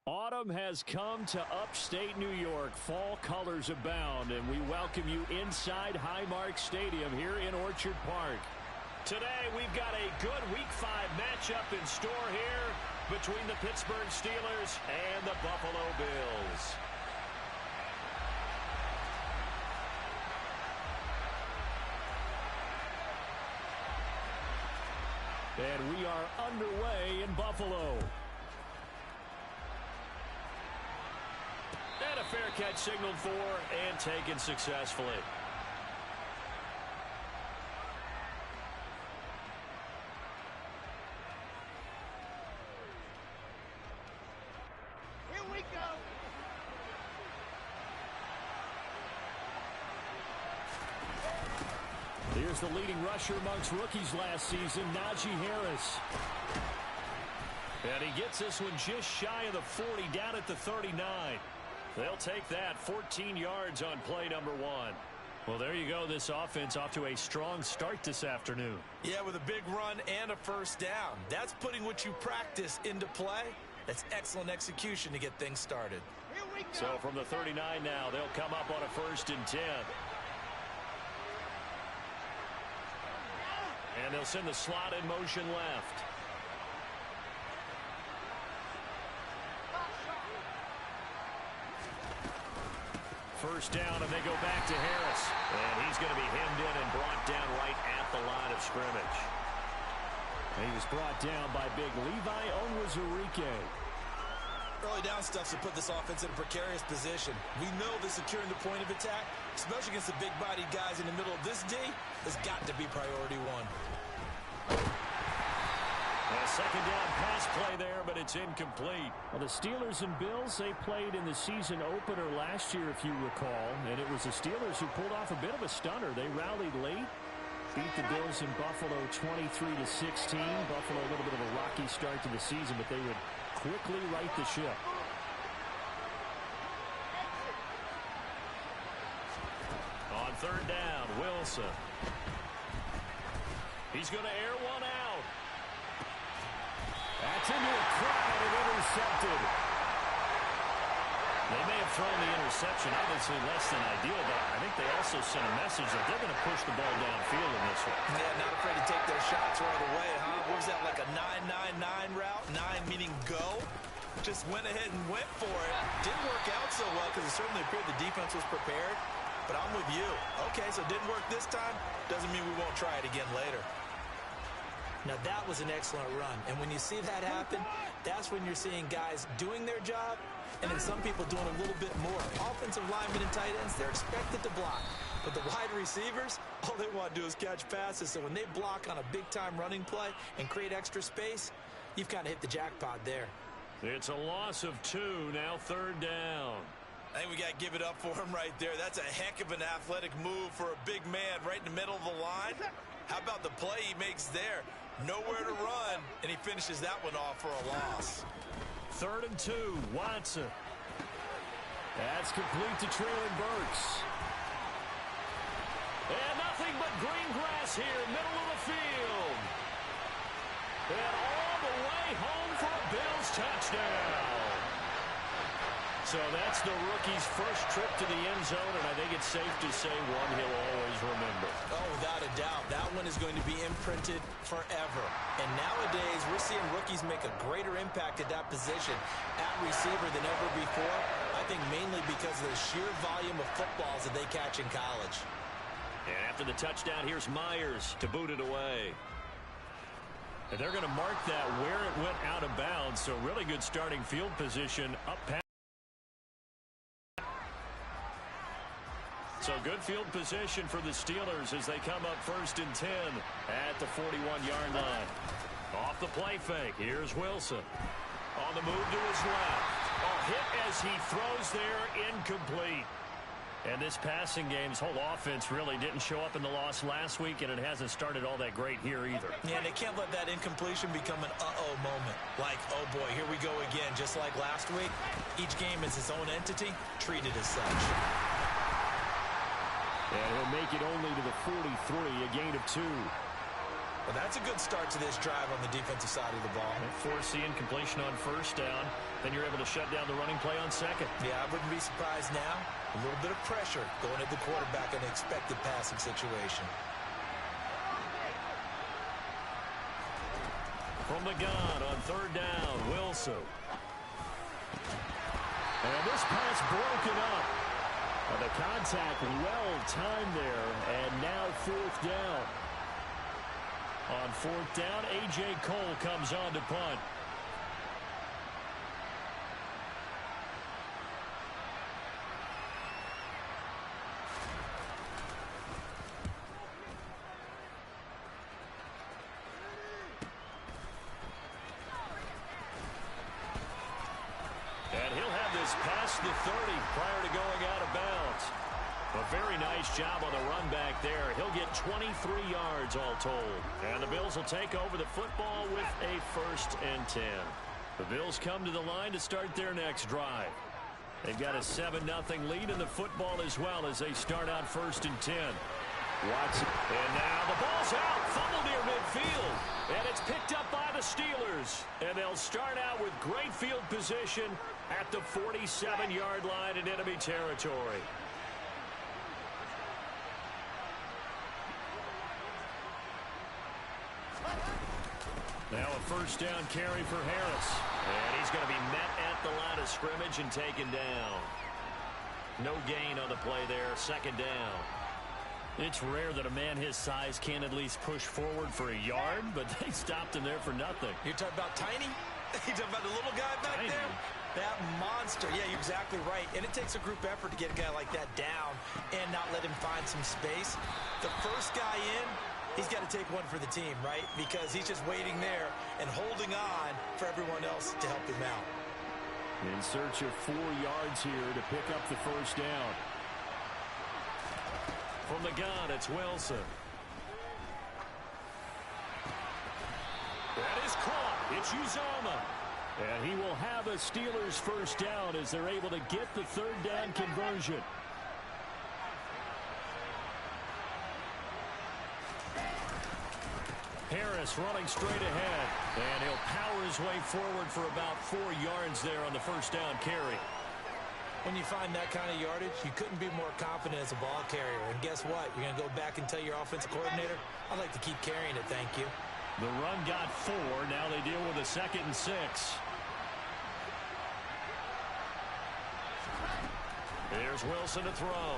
Autumn has come to upstate New York. Fall colors abound, and we welcome you inside Highmark Stadium here in Orchard Park. Today, we've got a good Week 5 matchup in store here between the Pittsburgh Steelers and the Buffalo Bills. And we are underway in Buffalo. And a fair catch signaled for and taken successfully. Here we go. Here's the leading rusher amongst rookies last season, Najee Harris. And he gets this one just shy of the 40, down at the 39. They'll take that, 14 yards on play number 1. Well, there you go. This offense off to a strong start this afternoon. Yeah, with a big run and a first down. That's putting what you practice into play. That's excellent execution to get things started. Here we go. So from the 39 now, they'll come up on a 1st and 10. And they'll send the slot in motion left. First down, and they go back to Harris. And he's going to be hemmed in and brought down right at the line of scrimmage. And he was brought down by big Levi Onwuzurike. Early down stuff to put this offense in a precarious position. We know that securing the point of attack, especially against the big-bodied guys in the middle of this D, has got to be priority 1. A second down pass play there, but it's incomplete. Well, the Steelers and Bills, they played in the season opener last year, if you recall, and it was the Steelers who pulled off a bit of a stunner. They rallied late, beat the Bills in Buffalo 23-16. Buffalo a little bit of a rocky start to the season, but they would quickly right the ship. On 3rd down, Wilson. He's going to air one out. That's into a crowd and intercepted. They may have thrown the interception, obviously less than ideal, but I think they also sent a message that they're going to push the ball downfield in this one. Yeah, not afraid to take their shots right away, huh? What was that, like a 9-9-9 route? 9 meaning go? Just went ahead and went for it. Didn't work out so well because it certainly appeared the defense was prepared. But I'm with you. Okay, so it didn't work this time. Doesn't mean we won't try it again later. Now, that was an excellent run. And when you see that happen, that's when you're seeing guys doing their job and then some people doing a little bit more. Offensive linemen and tight ends, they're expected to block. But the wide receivers, all they want to do is catch passes. So when they block on a big-time running play and create extra space, you've kind of hit the jackpot there. It's a loss of 2, now 3rd down. I think we got to give it up for him right there. That's a heck of an athletic move for a big man right in the middle of the line. How about the play he makes there? Nowhere to run, and he finishes that one off for a loss. 3rd and 2, Watson. That's complete to Traylon Burks. And nothing but green grass here, middle of the field. And all the way home for a Bills touchdown. So that's the rookie's first trip to the end zone, and I think it's safe to say one he'll always remember. Oh, without a doubt. That one is going to be imprinted forever. And nowadays, we're seeing rookies make a greater impact at that position at receiver than ever before. I think mainly because of the sheer volume of footballs that they catch in college. And after the touchdown, here's Myers to boot it away. And they're going to mark that where it went out of bounds, so really good starting field position up past. So good field position for the Steelers as they come up 1st and 10 at the 41-yard line. Off the play fake, here's Wilson. On the move to his left. A hit as he throws there, incomplete. And this passing game's whole offense really didn't show up in the loss last week, and it hasn't started all that great here either. Yeah, they can't let that incompletion become an uh-oh moment. Like, oh boy, here we go again. Just like last week, each game is its own entity, treated as such. And he'll make it only to the 43, a gain of 2. Well, that's a good start to this drive on the defensive side of the ball. Force the incompletion on first down. Then you're able to shut down the running play on second. Yeah, I wouldn't be surprised now. A little bit of pressure going at the quarterback in an expected passing situation. From the gun on third down, Wilson. And this pass broken up. The contact well timed there, and now fourth down. On fourth down, A.J. Cole comes on to punt. And he'll have this past the 30 prior to going out of bounds. A very nice job on the run back there. He'll get 23 yards all told. And the Bills will take over the football with a 1st and 10. The Bills come to the line to start their next drive. They've got a 7-0 lead in the football as well as they start out 1st and 10. Watson. And now the ball's out. Fumble near midfield. And it's picked up by the Steelers. And they'll start out with great field position at the 47-yard line in enemy territory. Now a 1st down carry for Harris. And he's going to be met at the line of scrimmage and taken down. No gain on the play there. 2nd down. It's rare that a man his size can at least push forward for a yard, but they stopped him there for nothing. You're talking about tiny? You're talking about the little guy back Tiny. there? That monster. Yeah, you're exactly right. And it takes a group effort to get a guy like that down and not let him find some space. The first guy in, he's got to take one for the team, right? Because he's just waiting there and holding on for everyone else to help him out. In search of 4 yards here to pick up the 1st down. From the gun, it's Wilson. That is caught. It's Uzomah. And he will have a Steelers 1st down as they're able to get the 3rd down conversion. Harris running straight ahead. And he'll power his way forward for about 4 yards there on the 1st down carry. When you find that kind of yardage, you couldn't be more confident as a ball carrier. And guess what? You're going to go back and tell your offensive coordinator, I'd like to keep carrying it, thank you. The run got 4. Now they deal with a 2nd and 6. Here's Wilson to throw.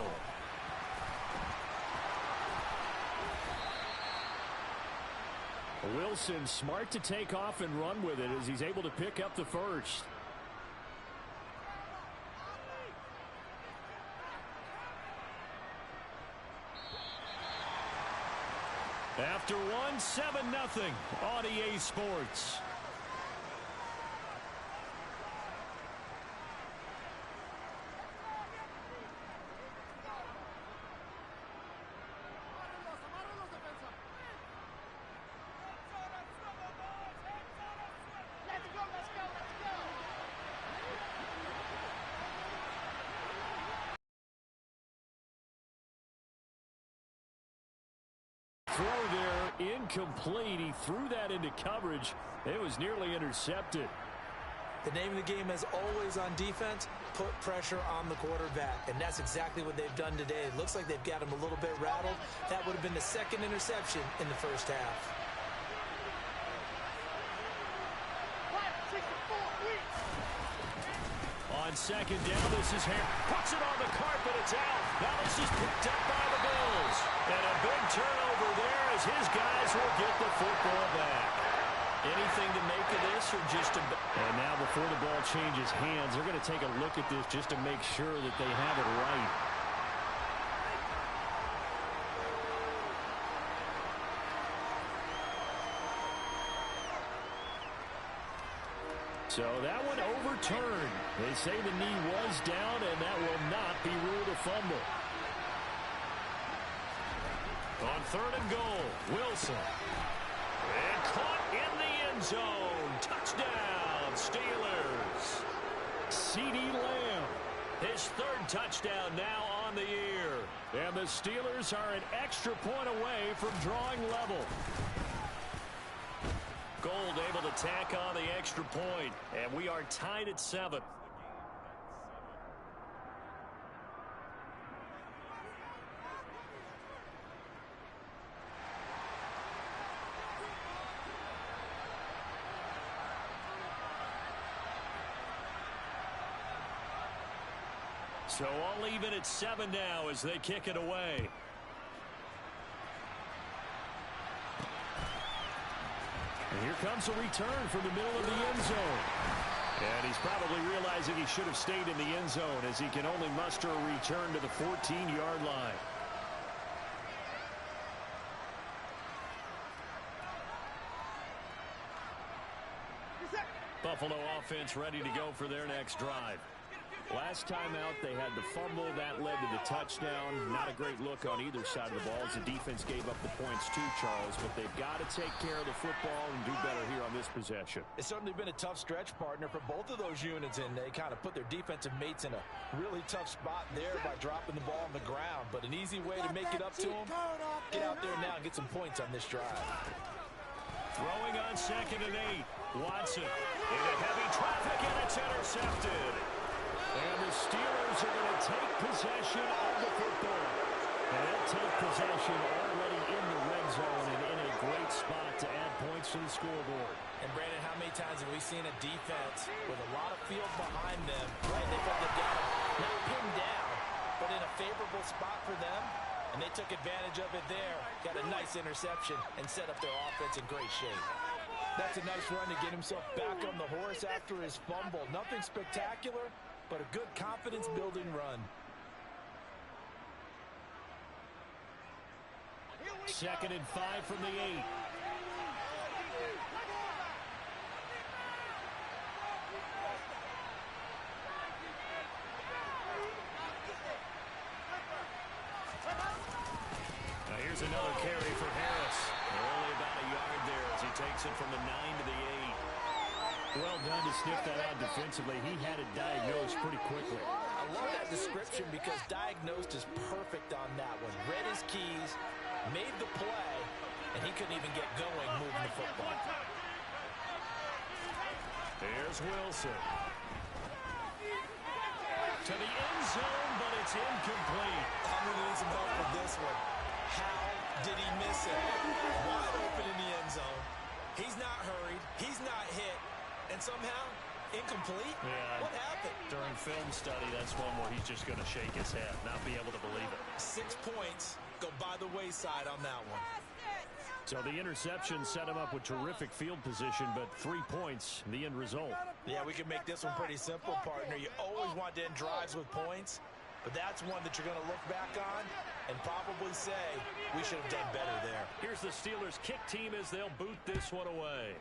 Wilson smart to take off and run with it as he's able to pick up the 1st. After one, 7-0 on EA Sports. Throw there, incomplete. He threw that into coverage. It was nearly intercepted. The name of the game, as always on defense, put pressure on the quarterback. And that's exactly what they've done today. It looks like they've got him a little bit rattled. That would have been the 2nd interception in the 1st half. On 2nd down, this is Harris. Puts it on the carpet. It's out. Now this is picked up by the Bills. And a big turnover there as his guys will get the football back. Anything to make of this or just a... And now before the ball changes hands, they're going to take a look at this just to make sure that they have it right. So that one overturned. They say the knee was down, and that will not be ruled a fumble. On 3rd and goal, Wilson. And caught in the end zone. Touchdown, Steelers. CeeDee Lamb. His 3rd touchdown now on the year. And the Steelers are an extra point away from drawing level. Gold able to tack on the extra point, and we are tied at 7. So all even at 7 now as they kick it away. And here comes a return from the middle of the end zone. And he's probably realizing he should have stayed in the end zone as he can only muster a return to the 14-yard line. Buffalo offense ready to go for their next drive. Last time out, they had the fumble. That led to the touchdown. Not a great look on either side of the ball as the defense gave up the points too, Charles. But they've got to take care of the football and do better here on this possession. It's certainly been a tough stretch, partner, for both of those units, and they kind of put their defensive mates in a really tough spot there by dropping the ball on the ground. But an easy way to make it up to them, get out there now and get some points on this drive. Throwing on 2nd and 8. Watson into heavy traffic, and it's intercepted. And the Steelers are going to take possession of the football. And they'll take possession already in the red zone and in a great spot to add points to the scoreboard. And, Brandon, how many times have we seen a defense with a lot of field behind them? Right, they put them down, not pinned down, but in a favorable spot for them. And they took advantage of it there. Got a nice interception and set up their offense in great shape. That's a nice run to get himself back on the horse after his fumble. Nothing spectacular, but a good confidence-building run. 2nd and 5 from the 8. Now here's another carry for Harris. Only about a yard there as he takes it from the 9 to the 8. Well done to sniff that out defensively. He had it diagnosed pretty quickly. I love that description because diagnosed is perfect on that one. Read his keys, made the play, and he couldn't even get going moving the football. There's Wilson. To the end zone, but it's incomplete. I'm going to need some help with this one. How did he miss it? Wide open in the end zone. He's not hurried. He's not hit. And somehow, incomplete? Yeah. What happened? During film study, that's one where he's just going to shake his head, not be able to believe it. 6 points go by the wayside on that one. So the interception set him up with terrific field position, but 3 points, the end result. Yeah, we can make this one pretty simple, partner. You always want to end drives with points, but that's one that you're going to look back on and probably say, we should have done better there. Here's the Steelers' kick team as they'll boot this one away.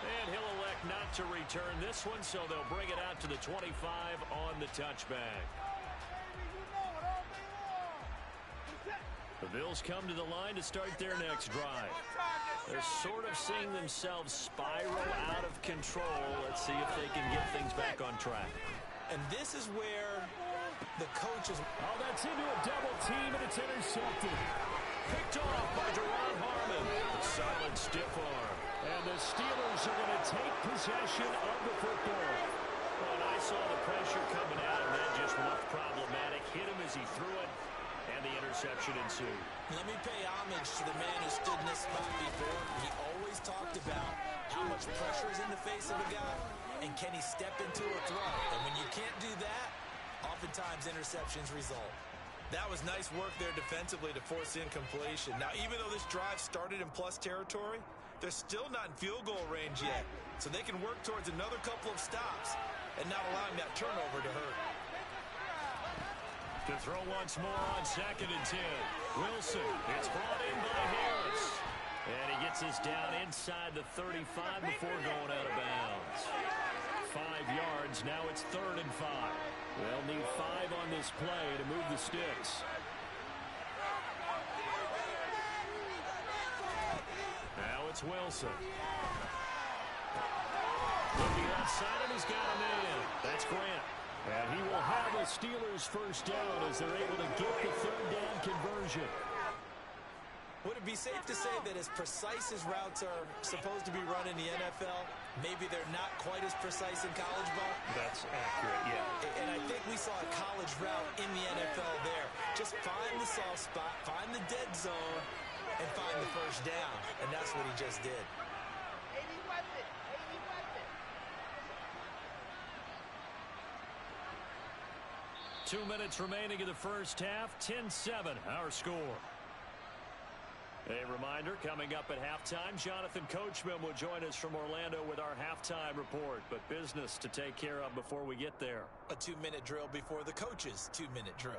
And he'll elect not to return this one, so they'll bring it out to the 25 on the touchback. The Bills come to the line to start their next drive. They're sort of seeing themselves spiral out of control. Let's see if they can get things back on track. And this is where the coaches... Oh, that's into a double team, and it's intercepted. Picked off by Deron Harmon. The silent stiff arm. And the Steelers are going to take possession of the football. Well, and I saw the pressure coming out, and that just looked problematic. Hit him as he threw it, and the interception ensued. Let me pay homage to the man who stood in this spot before. He always talked about how much pressure is in the face of a guy, and can he step into a throw. And when you can't do that, oftentimes interceptions result. That was nice work there defensively to force incompletion. Now, even though this drive started in plus territory, they're still not in field goal range yet. So they can work towards another couple of stops and not allowing that turnover to hurt. To throw once more on 2nd and 10. Wilson, it's brought in by Harris. And he gets us down inside the 35 before going out of bounds. 5 yards, now it's 3rd and 5. They'll need 5 on this play to move the sticks. Now it's Wilson. Looking outside him, he's got a man. That's Grant. And he will have a Steelers first down as they're able to get the 3rd down conversion. would be safe to say that as precise as routes are supposed to be run in the NFL, maybe they're not quite as precise in college ball. That's accurate, yeah. And I think we saw a college route in the NFL there. Just find the soft spot, find the dead zone, and find the first down. And that's what he just did. 2 minutes remaining in the first half. 10-7 our score. A reminder, coming up at halftime, Jonathan Coachman will join us from Orlando with our halftime report. But business to take care of before we get there. A 2-minute drill before the coach's 2-minute drill.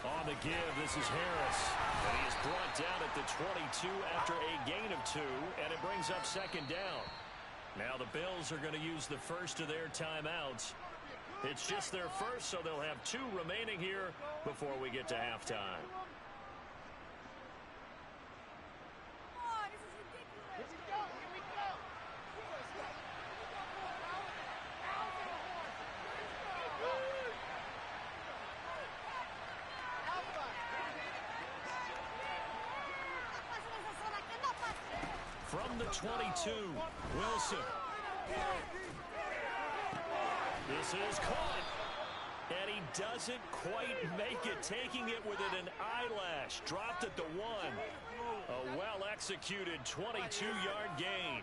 On the give, this is Harris. And he is brought down at the 22 after a gain of 2, and it brings up second down. Now the Bills are going to use the first of their timeouts. It's just their first, so they'll have 2 remaining here before we get to halftime. From the 22, Wilson. This is caught. And he doesn't quite make it, taking it within an eyelash. Dropped at the 1. A well-executed 22-yard gain.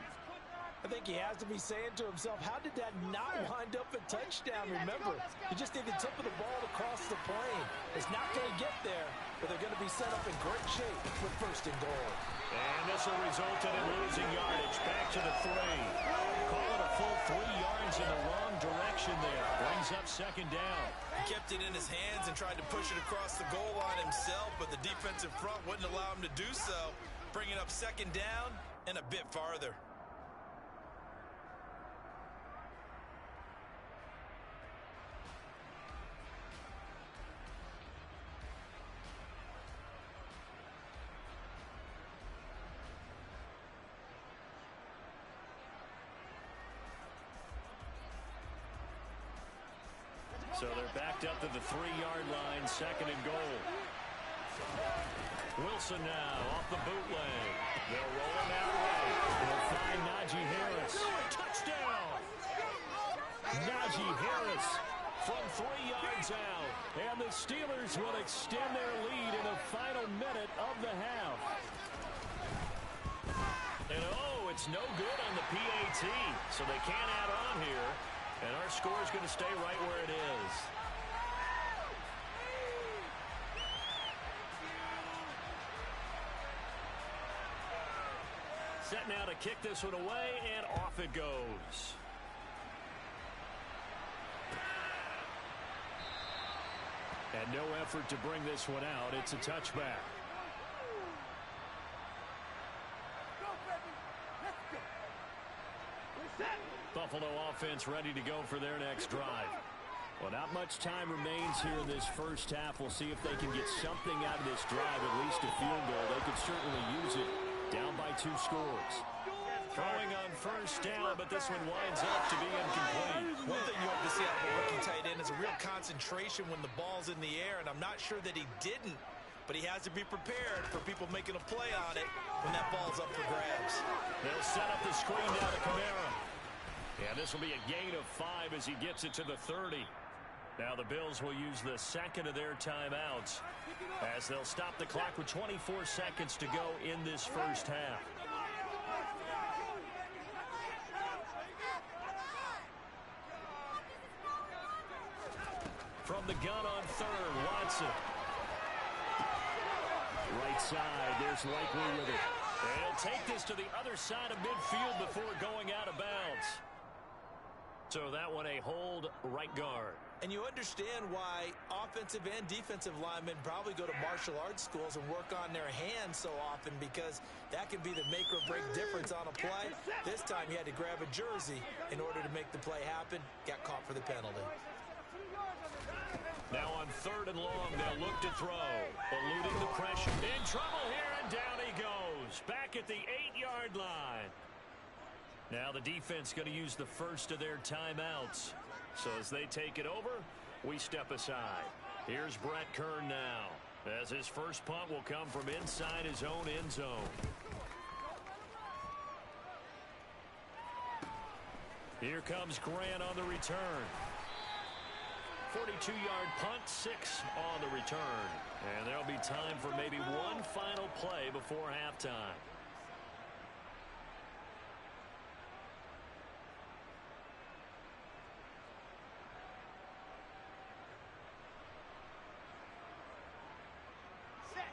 I think he has to be saying to himself, how did that not wind up a touchdown? Remember, you just need the tip of the ball to cross the plane. It's not going to get there, but they're going to be set up in great shape with first and goal. And this will result in him losing yardage. Back to the 3. Call it a full 3 yards in the wrong direction there. Brings up second down. He kept it in his hands and tried to push it across the goal line himself, but the defensive front wouldn't allow him to do so. Bringing up second down and a bit farther. So they're backed up to the 3-yard line, second and goal. Wilson now off the bootleg. They'll roll him that way. They'll find Najee Harris. Touchdown! Najee Harris from 3 yards out. And the Steelers will extend their lead in the final minute of the half. And oh, it's no good on the PAT. So they can't add on here. And our score is going to stay right where it is. Set now to kick this one away, and off it goes. And no effort to bring this one out. It's a touchback. Buffalo offense ready to go for their next drive. Well, not much time remains here in this first half. We'll see if they can get something out of this drive, at least a field goal. They could certainly use it. Down by 2 scores. Throwing on first down, but this one winds up to be incomplete. One thing you hope to see out of a rookie tight end is a real concentration when the ball's in the air, and I'm not sure that he didn't, but he has to be prepared for people making a play on it when that ball's up for grabs. They'll set up the screen now to Kamara. Yeah, this will be a gain of 5 as he gets it to the 30. Now the Bills will use the second of their timeouts as they'll stop the clock with 24 seconds to go in this first half. From the gun on third, Watson. Right side, there's Likely with it. They'll take this to the other side of midfield before going out of bounds. So that one a hold right guard. And you understand why offensive and defensive linemen probably go to martial arts schools and work on their hands so often, because that can be the make or break difference on a play. This time he had to grab a jersey in order to make the play happen. Got caught for the penalty. Now on 3rd and long, they'll look to throw. Eluding the pressure. In trouble here, and down he goes. Back at the 8-yard line. Now the defense going to use the first of their timeouts. So as they take it over, we step aside. Here's Brett Kern now, as his first punt will come from inside his own end zone. Here comes Grant on the return. 42-yard punt, 6 on the return. And there'll be time for maybe one final play before halftime.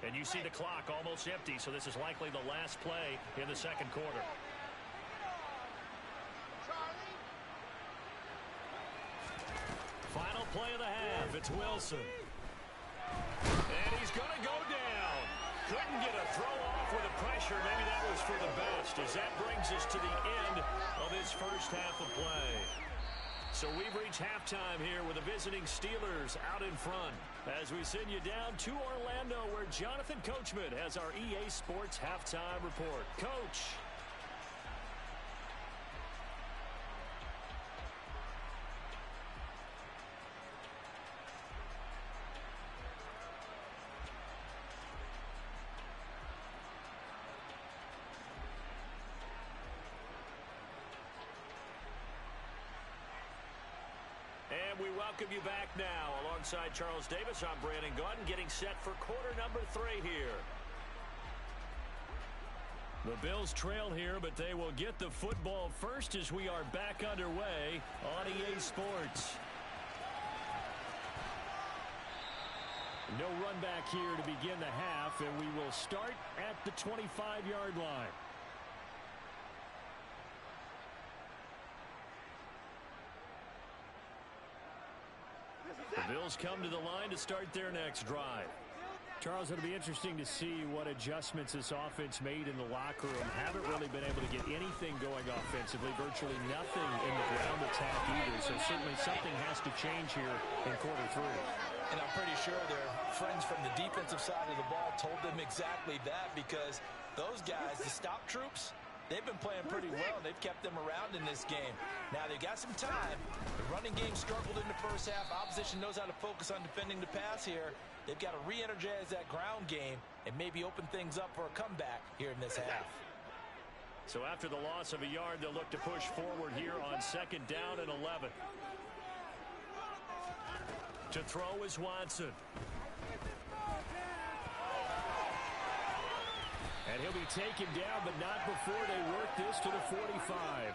And you see the clock almost empty, so this is likely the last play in the second quarter. Final play of the half. It's Wilson. And he's going to go down. Couldn't get a throw off with the pressure. Maybe that was for the best, as that brings us to the end of this first half of play. So we've reached halftime here with the visiting Steelers out in front, as we send you down to Orlando, where Jonathan Coachman has our EA Sports halftime report. Coach. And we welcome you back now. Alongside Charles Davis, I'm Brandon Gaudin, getting set for quarter number 3 here. The Bills trail here, but they will get the football first as we are back underway on EA Sports. No run back here to begin the half, and we will start at the 25-yard line. The Bills come to the line to start their next drive. Charles, it'll be interesting to see what adjustments this offense made in the locker room. Haven't really been able to get anything going offensively, virtually nothing in the ground attack either. So certainly something has to change here in quarter 3. And I'm pretty sure their friends from the defensive side of the ball told them exactly that, because those guys, the stop troops, they've been playing pretty well. They've kept them around in this game. Now they've got some time. The running game struggled in the first half. Opposition knows how to focus on defending the pass here. They've got to re-energize that ground game and maybe open things up for a comeback here in this half. So after the loss of a yard, they'll look to push forward here on 2nd down and 11. To throw is Watson. And he'll be taken down, but not before they work this to the 45.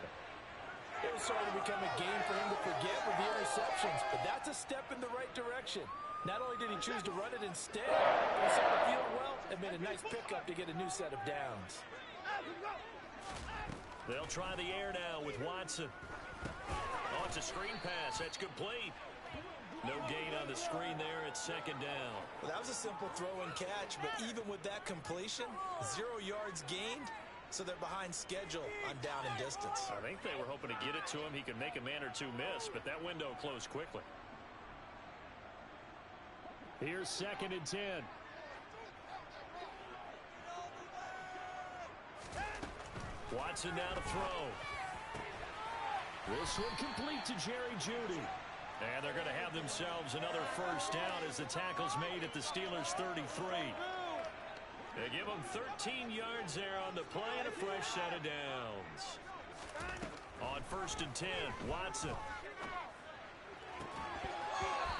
It was starting to become a game for him to forget with the interceptions, but that's a step in the right direction. Not only did he choose to run it instead, he saw the field well and made a nice pickup to get a new set of downs. They'll try the air now with Watson. Oh, it's a screen pass. That's complete. No gain on the screen there at 2nd down. Well, that was a simple throw and catch, but even with that completion, 0 yards gained, so they're behind schedule on down and distance. I think they were hoping to get it to him. He could make a man or two miss, but that window closed quickly. Here's 2nd and 10. Watson now to throw. This one complete to Jerry Jeudy. And they're going to have themselves another first down as the tackle's made at the Steelers' 33. They give them 13 yards there on the play and a fresh set of downs. On 1st and 10, Watson.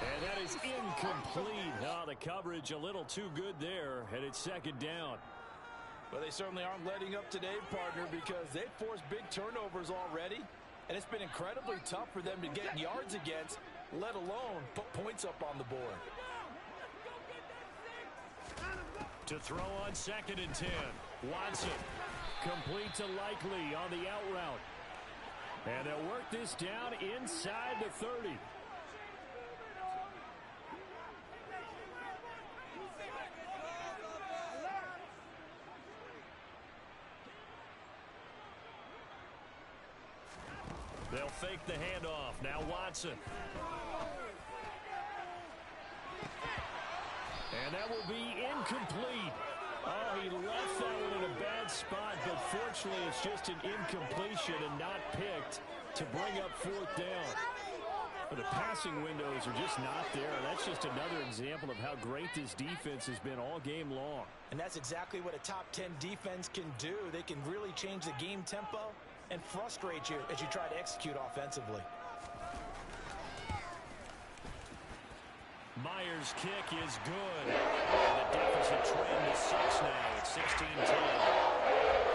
And that is incomplete. Oh, the coverage a little too good there, and it's 2nd down. Well, they certainly aren't letting up today, partner, because they've forced big turnovers already. And it's been incredibly tough for them to get yards against, let alone put points up on the board. To throw on 2nd and 10. Watson complete to Likely on the out route. And they'll work this down inside the 30. They'll fake the handoff. Now Watson. And that will be incomplete. Oh, he left that one in a bad spot, but fortunately it's just an incompletion and not picked to bring up fourth down. But the passing windows are just not there. That's just another example of how great this defense has been all game long. And that's exactly what a top 10 defense can do. They can really change the game tempo and frustrate you as you try to execute offensively. Myers' kick is good. And the deficit trend is 6 now. It's 16-10.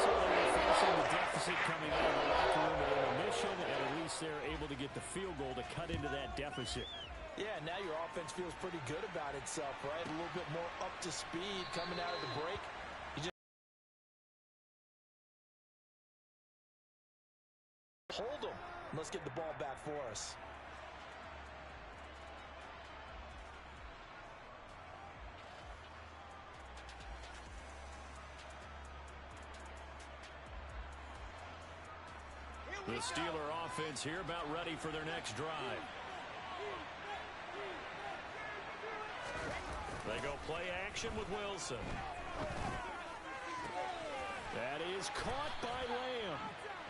So they're facing the deficit coming out of the locker room at intermission, and at least they're able to get the field goal to cut into that deficit. Yeah, now your offense feels pretty good about itself, right? A little bit more up to speed coming out of the break. You just hold them. Let's get the ball back for us. The Steeler offense here about ready for their next drive. They go play action with Wilson. That is caught by Lamb.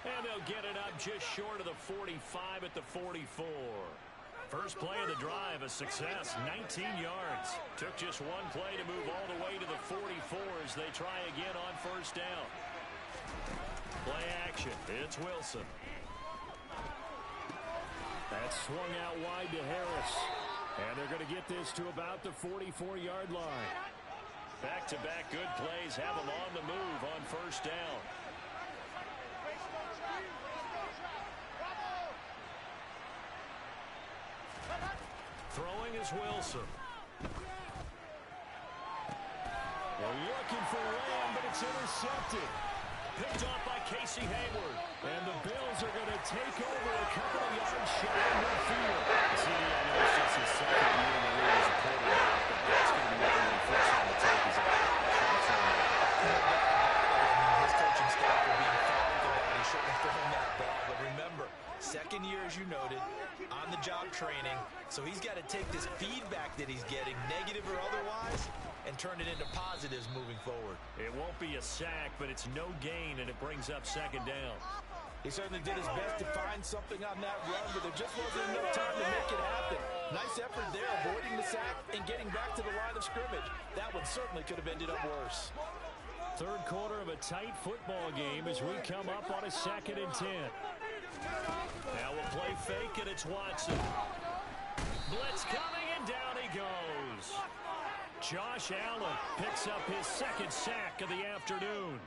And they'll get it up just short of the 45 at the 44. First play of the drive, a success, 19 yards. Took just one play to move all the way to the 44 as they try again on first down. Play action. It's Wilson. That's swung out wide to Harris. And they're going to get this to about the 44-yard line. Back-to-back good plays have them on the move on first down. Throwing is Wilson. They're looking for Lamb, but it's intercepted. Picked off by Casey Hayward. And the Bills are going to take over a couple of yards shy of midfield. See, I know it's just his second year in the league as a quarterback, but that's going to be one of the first on the tape is His coaching staff will be emphatic about he shouldn't have thrown that ball. But remember, second year, as you noted, on-the-job training. So he's got to take this feedback that he's getting, negative or otherwise, and turn it into positives moving forward. It won't be a sack, but it's no gain, and it brings up second down. He certainly did his best to find something on that run, but there just wasn't enough time to make it happen. Nice effort there, avoiding the sack and getting back to the line of scrimmage. That one certainly could have ended up worse. Third quarter of a tight football game as we come up on a 2nd and 10. Now we'll play fake, and it's Watson. Blitz coming, and down he goes. Josh Allen picks up his second sack of the afternoon.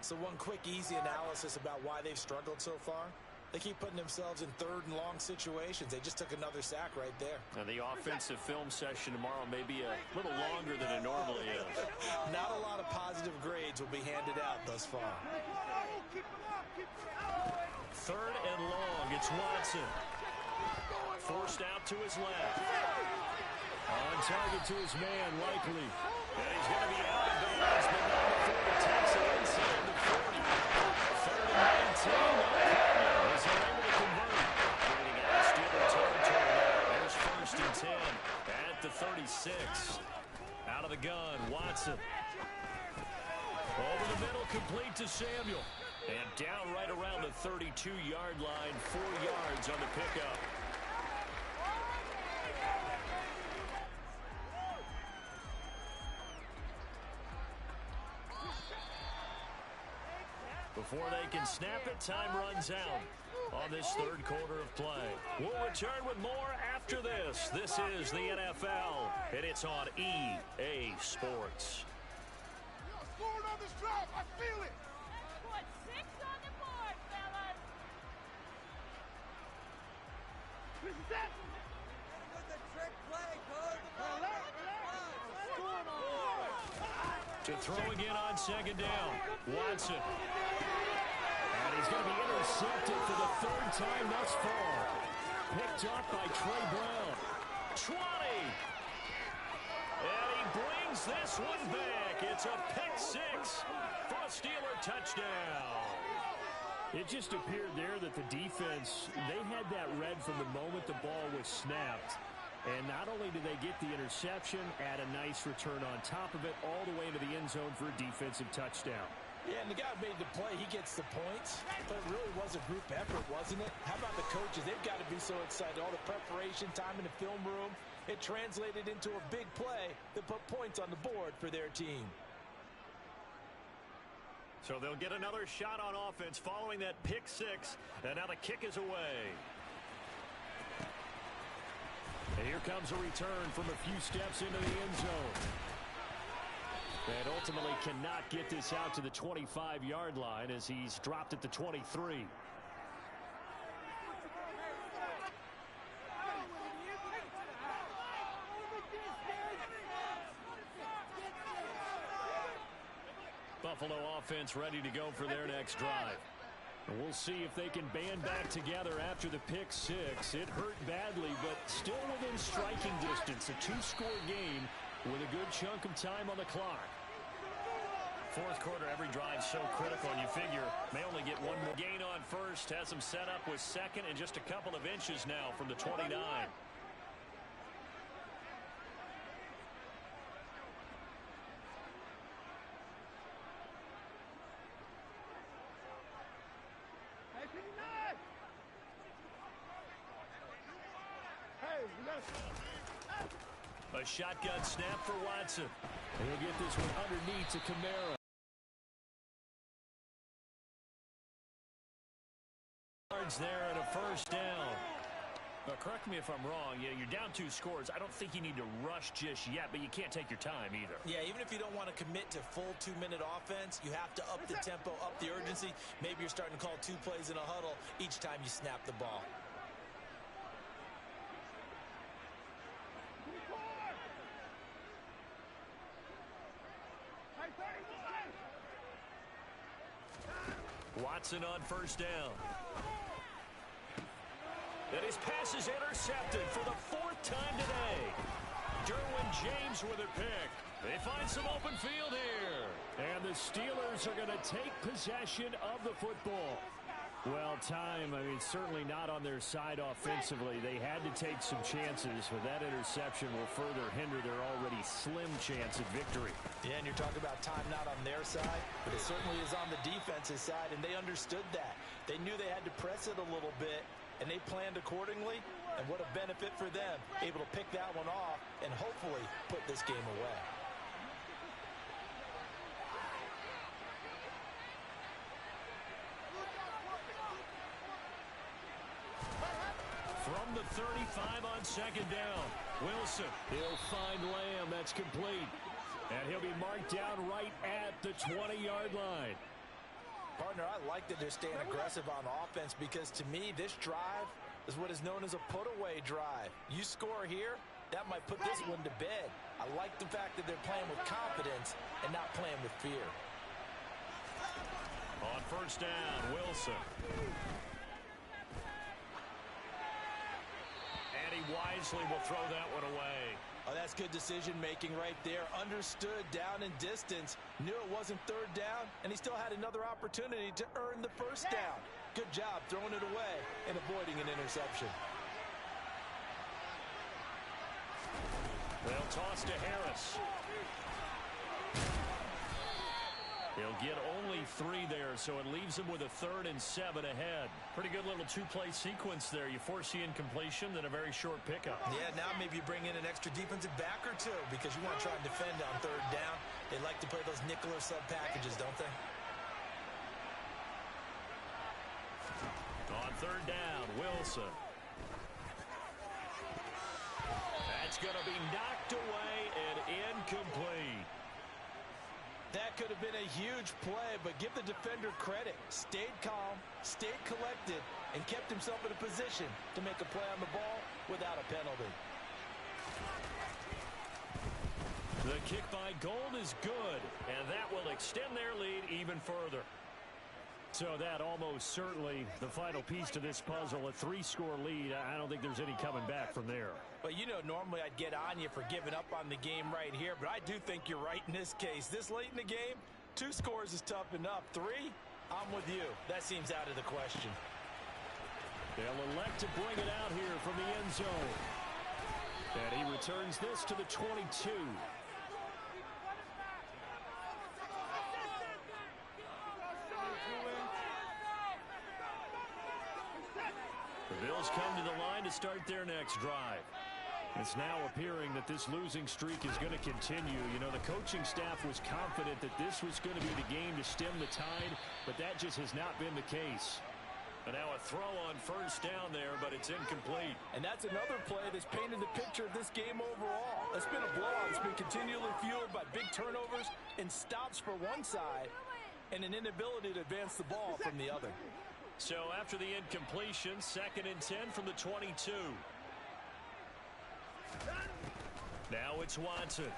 So one quick, easy analysis about why they've struggled so far. They keep putting themselves in third and long situations. They just took another sack right there. Now the offensive film session tomorrow may be a little longer than it normally is. Not a lot of positive grades will be handed out thus far. Third and long, it's Watson. Forced out to his left. On target to his man, Likely. And he's going to be out of bounds, but not before he takes it inside the 40. Third and 19, no problem, as they're able to convert. Getting out of Steeler territory now. There's first and 10 at the 36. Out of the gun, Watson. Over the middle, complete to Samuel. And down right around the 32-yard line, 4 yards on the pickup. Before they can snap it, time runs out on this third quarter of play. We'll return with more after this. This is the NFL, and it's on EA Sports. Scoring on this drive, I feel it. Put 6 on the board, fellas. This is it. With the trick play, coach. To throw again on second down, Watson. And he's going to be intercepted for the third time thus far. Picked up by Trey Brown. 20. And he brings this one back. It's a pick 6 for a Steeler touchdown. It just appeared there that the defense, they had that read from the moment the ball was snapped. And not only did they get the interception, add a nice return on top of it, all the way into the end zone for a defensive touchdown. Yeah, and the guy who made the play, he gets the points. But it really was a group effort, wasn't it? How about the coaches? They've got to be so excited. All the preparation, time in the film room, it translated into a big play that put points on the board for their team. So they'll get another shot on offense following that pick six. And now the kick is away. And here comes a return from a few steps into the end zone. And ultimately cannot get this out to the 25-yard line as he's dropped at the 23. Buffalo offense ready to go for their next drive. And we'll see if they can band back together after the pick six. It hurt badly, but still within striking distance. A two-score game with a good chunk of time on the clock. Fourth quarter, every drive so critical, and you figure may only get one more. Gain on first, has them set up with second and just a couple of inches now from the 29. A shotgun snap for Watson. And he'll get this one underneath to Kamara. There and a first down. But correct me if I'm wrong. Yeah, you're down 2 scores. I don't think you need to rush just yet, but you can't take your time either. Yeah, even if you don't want to commit to full 2-minute offense, you have to up the tempo, up the urgency. Maybe you're starting to call 2 plays in a huddle each time you snap the ball. Watson on first down. And his pass is intercepted for the 4th time today. Derwin James with a pick. They find some open field here. And the Steelers are going to take possession of the football. Well, time, I mean, certainly not on their side offensively. They had to take some chances, but that interception will further hinder their already slim chance at victory. Yeah, and you're talking about time not on their side, but it certainly is on the defensive side, and they understood that. They knew they had to press it a little bit, and they planned accordingly, and what a benefit for them, able to pick that one off and hopefully put this game away. From the 35 on second down, Wilson, he'll find Lamb. That's complete. And he'll be marked down right at the 20-yard line. Partner, I like that they're staying aggressive on offense because to me, this drive is what is known as a put-away drive. You score here, that might put this one to bed. I like the fact that they're playing with confidence and not playing with fear. On first down, Wilson. And he wisely will throw that one away. Oh, that's good decision-making right there. Understood down in distance. Knew it wasn't third down, and he still had another opportunity to earn the first down. Good job throwing it away and avoiding an interception. They'll toss to Harris. He'll get only 3 there, so it leaves him with a 3rd and 7 ahead. Pretty good little 2-play sequence there. You force the incompletion, then a very short pickup. Yeah, now maybe you bring in an extra defensive back or 2 because you want to try and defend on third down. They like to play those nickel or sub packages, don't they? On third down, Wilson. That's going to be knocked away and incomplete. That could have been a huge play, but give the defender credit. Stayed calm, stayed collected, and kept himself in a position to make a play on the ball without a penalty. The kick by Gold is good, and that will extend their lead even further. So that almost certainly the final piece to this puzzle, a 3-score lead. I don't think there's any coming back from there. Well, you know, normally I'd get on you for giving up on the game right here, but I do think you're right in this case. This late in the game, 2 scores is tough enough. 3, I'm with you. That seems out of the question. They'll elect to bring it out here from the end zone. And he returns this to the 22. The Bills come to the line to start their next drive. It's now appearing that this losing streak is going to continue. You know, the coaching staff was confident that this was going to be the game to stem the tide, but that just has not been the case. And now a throw on first down there, but it's incomplete. And that's another play that's painted the picture of this game overall. It's been a blowout. It's been continually fueled by big turnovers and stops for one side and an inability to advance the ball from the other. So after the incompletion, 2nd and 10 from the 22. Now it's Watson.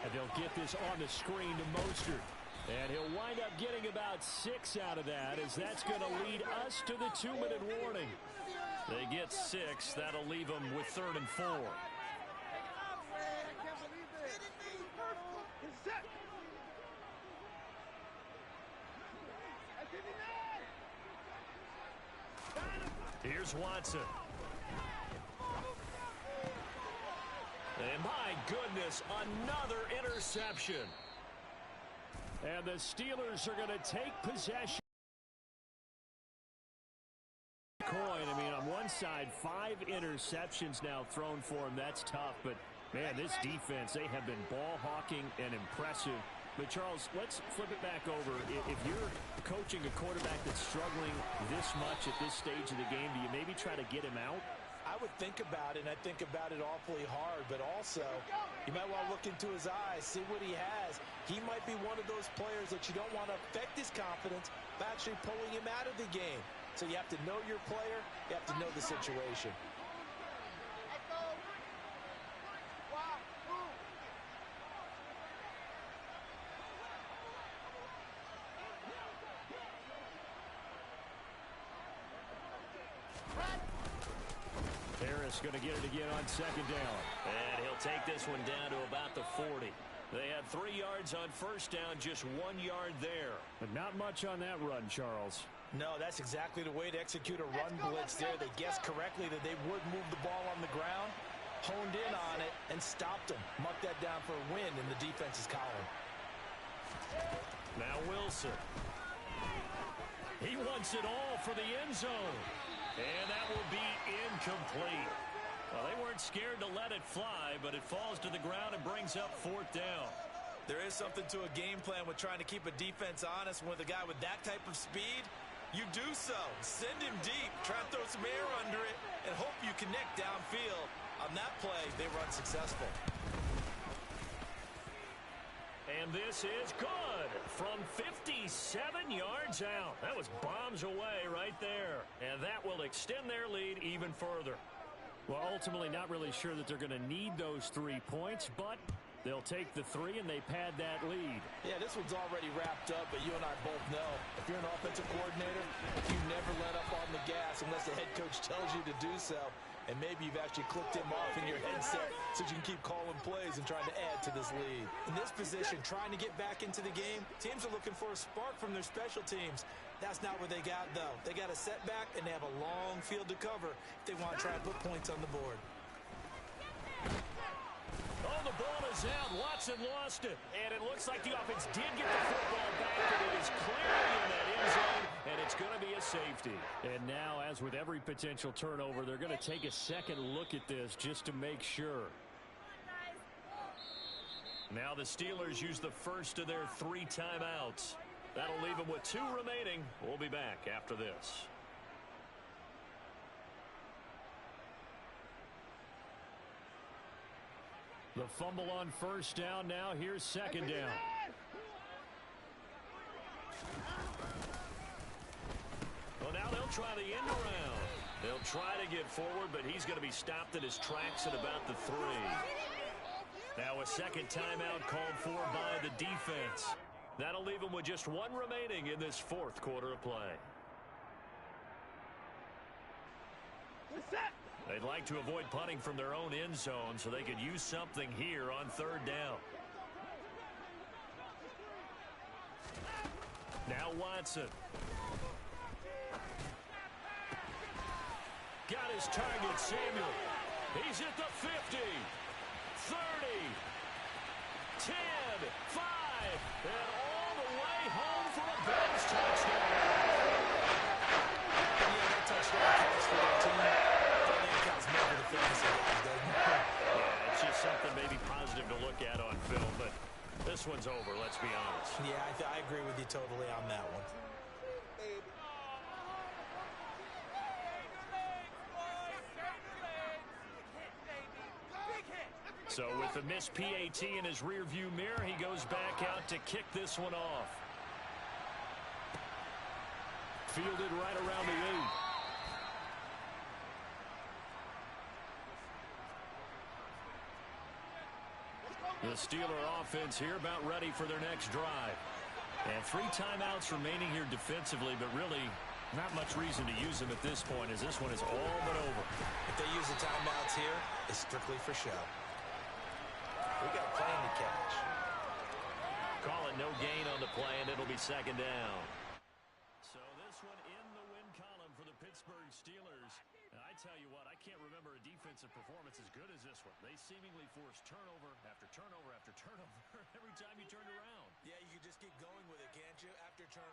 And they'll get this on the screen to Mostert. And he'll wind up getting about 6 out of that, as that's going to lead us to the 2-minute warning. They get 6. That'll leave them with 3rd and 4. Here's Watson. And my goodness, another interception. And the Steelers are going to take possession. Coin, I mean, on one side, 5 interceptions now thrown for him. That's tough, but man, this defense, they have been ball hawking and impressive. But Charles, let's flip it back over. If you're coaching a quarterback that's struggling this much at this stage of the game, do you maybe try to get him out? I would think about it, and I think about it awfully hard, but also you might want to look into his eyes, see what he has. He might be one of those players that you don't want to affect his confidence by actually pulling him out of the game. So you have to know your player, you have to know the situation. Going to get it again on 2nd down. And he'll take this one down to about the 40. They had 3 yards on first down, just 1 yard there. But not much on that run, Charles. No, that's exactly the way to execute a run blitz there. They guessed correctly that they would move the ball on the ground, honed in on it, and stopped them. Marked that down for a win in the defense's column. Now Wilson. He wants it all for the end zone. And that will be incomplete. Well, they weren't scared to let it fly, but it falls to the ground and brings up 4th down. There is something to a game plan with trying to keep a defense honest. With a guy with that type of speed, you do so. Send him deep, try and throw some air under it, and hope you connect downfield. On that play, they run successful. And this is good from 57 yards out. That was bombs away right there. And that will extend their lead even further. Well, ultimately not really sure that they're going to need those 3 points, but they'll take the 3 and they pad that lead. Yeah, this one's already wrapped up, but you and I both know if you're an offensive coordinator, you never let up on the gas unless the head coach tells you to do so. And maybe you've actually clicked him off in your headset so you can keep calling plays and trying to add to this lead. In this position, trying to get back into the game, teams are looking for a spark from their special teams. That's not what they got, though. They got a setback, and they have a long field to cover if they want to try and put points on the board. Oh, the ball is out. Watson lost it. And it looks like the offense did get the football back, but it is clearly in that end zone, and it's going to be a safety. And now, as with every potential turnover, they're going to take a second look at this just to make sure. Now the Steelers use the first of their 3 timeouts. That'll leave them with 2 remaining. We'll be back after this. The fumble on first down. Now here's 2nd down. Well, now they'll try the end around. They'll try to get forward, but he's going to be stopped in his tracks at about the 3. Now a second timeout called for by the defense. That'll leave them with just 1 remaining in this 4th quarter of play. They'd like to avoid punting from their own end zone so they could use something here on 3rd down. Now Watson. Got his target, Samuel. He's at the 50, 30, 10, 5, and all the way home for a Bills touchdown. Yeah, that touchdown counts for their team. I think it counts more for the fantasy guys, doesn't it? Yeah, it's just something maybe positive to look at on film, but this one's over, let's be honest. Yeah, I agree with you totally on that one. So with the missed PAT in his rearview mirror, he goes back out to kick this one off. Fielded right around the 8. The Steeler offense here about ready for their next drive. And 3 timeouts remaining here defensively, but really not much reason to use them at this point as this one is all but over. If they use the timeouts here, it's strictly for show. We got playing to catch. Call it no gain on the play, and it'll be second down. So this one in the win column for the Pittsburgh Steelers. And I tell you what, I can't remember a defensive performance as good as this one. They seemingly forced turnover after turnover after turnover every time you turned around. Yeah, you can just keep going with it, can't you? After turnover.